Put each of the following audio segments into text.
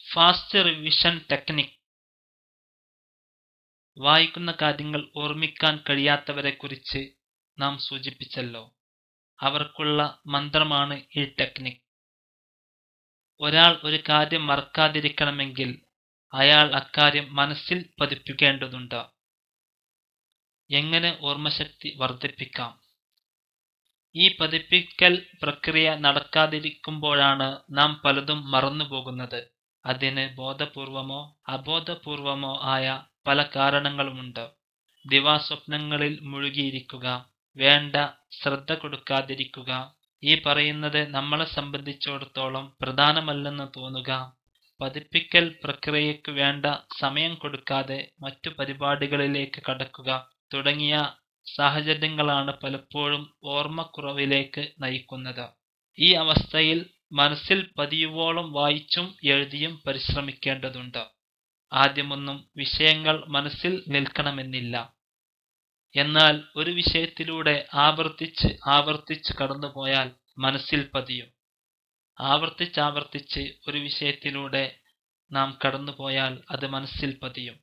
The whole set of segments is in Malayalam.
Fast revision technique. വായിക്കുന്ന കാര്യങ്ങൾ ഓർമ്മിക്കാൻ കഴിയാത്തവരെക്കുറിച്ച് നാം സൂചിപ്പിച്ചല്ലോ. അവർക്കുള്ള മന്ത്രമാണ് ഈ ടെക്നിക്. ഒരാൾ ഒരു കാര്യം മറക്കാതിരിക്കണമെങ്കിൽ അയാൾ അക്കാര്യം മനസ്സിൽ പതിപ്പിക്കേണ്ടതുണ്ട്. എങ്ങനെ ഓർമ്മശക്തി വർദ്ധിപ്പിക്കാം? ഈ പതിപ്പിക്കൽ പ്രക്രിയ നടക്കാതിരിക്കുമ്പോഴാണ് നാം പലതും മറന്നുപോകുന്നത്. അതിന് ബോധപൂർവമോ അബോധപൂർവമോ ആയ പല കാരണങ്ങളുമുണ്ട്. ദിവാസ്വപ്നങ്ങളിൽ മുഴുകിയിരിക്കുക, വേണ്ട ശ്രദ്ധ കൊടുക്കാതിരിക്കുക, ഈ പറയുന്നത് നമ്മളെ സംബന്ധിച്ചിടത്തോളം പ്രധാനമല്ലെന്ന് തോന്നുക, പതിപ്പിക്കൽ പ്രക്രിയയ്ക്ക് വേണ്ട സമയം കൊടുക്കാതെ മറ്റു പരിപാടികളിലേക്ക് കടക്കുക തുടങ്ങിയ സാഹചര്യങ്ങളാണ് പലപ്പോഴും ഓർമ്മക്കുറവിലേക്ക് നയിക്കുന്നത്. ഈ അവസ്ഥയിൽ മനസ്സിൽ പതിയുവോളം വായിച്ചും എഴുതിയും പരിശ്രമിക്കേണ്ടതുണ്ട്. ആദ്യമൊന്നും വിഷയങ്ങൾ മനസ്സിൽ നിൽക്കണമെന്നില്ല. എന്നാൽ ഒരു വിഷയത്തിലൂടെ ആവർത്തിച്ച് കടന്നുപോയാൽ മനസ്സിൽ പതിയും. ആവർത്തിച്ച് ഒരു വിഷയത്തിലൂടെ നാം കടന്നുപോയാൽ അത് മനസ്സിൽ പതിയും.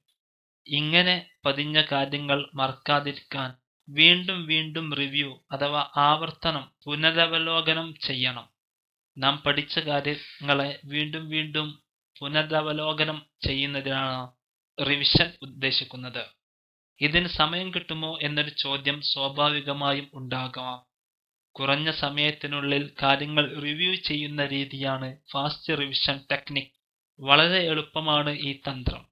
ഇങ്ങനെ പതിഞ്ഞ കാര്യങ്ങൾ മറക്കാതിരിക്കാൻ വീണ്ടും വീണ്ടും റിവ്യൂ അഥവാ ആവർത്തനം, പുനരവലോകനം ചെയ്യണം. നാം പഠിച്ച കാര്യങ്ങളെ വീണ്ടും വീണ്ടും പുനരവലോകനം ചെയ്യുന്നതിനാണ് റിവിഷൻ ഉദ്ദേശിക്കുന്നത്. ഇതിന് സമയം കിട്ടുമോ എന്നൊരു ചോദ്യം സ്വാഭാവികമായും ഉണ്ടാകാം. കുറഞ്ഞ സമയത്തിനുള്ളിൽ കാര്യങ്ങൾ റിവ്യൂ ചെയ്യുന്ന രീതിയാണ് ഫാസ്റ്റ് റിവിഷൻ ടെക്നിക്. വളരെ എളുപ്പമാണ് ഈ തന്ത്രം.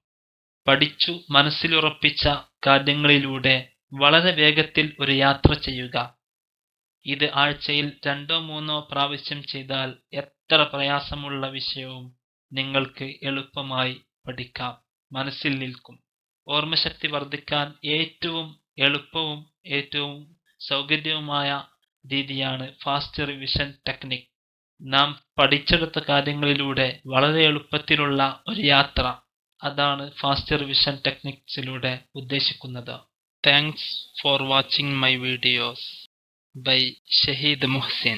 പഠിച്ചു മനസ്സിലുറപ്പിച്ച കാര്യങ്ങളിലൂടെ വളരെ വേഗത്തിൽ ഒരു യാത്ര ചെയ്യുക. ഇത് ആഴ്ചയിൽ 2-3 പ്രാവശ്യം ചെയ്താൽ എത്ര പ്രയാസമുള്ള വിഷയവും നിങ്ങൾക്ക് എളുപ്പമായി പഠിക്കാം, മനസ്സിൽ നിൽക്കും. ഓർമ്മശക്തി വർദ്ധിക്കാൻ ഏറ്റവും എളുപ്പവും ഏറ്റവും സൗകര്യവുമായ രീതിയാണ് ഫാസ്റ്റ് റിവിഷൻ ടെക്നിക്. നാം പഠിച്ചെടുത്ത കാര്യങ്ങളിലൂടെ വളരെ എളുപ്പത്തിലുള്ള ഒരു യാത്ര, അതാണ് ഫാസ്റ്റ് റിവിഷൻ ടെക്നിക്സിലൂടെ ഉദ്ദേശിക്കുന്നത്. Thanks for watching my videos by Shahid Muhsin.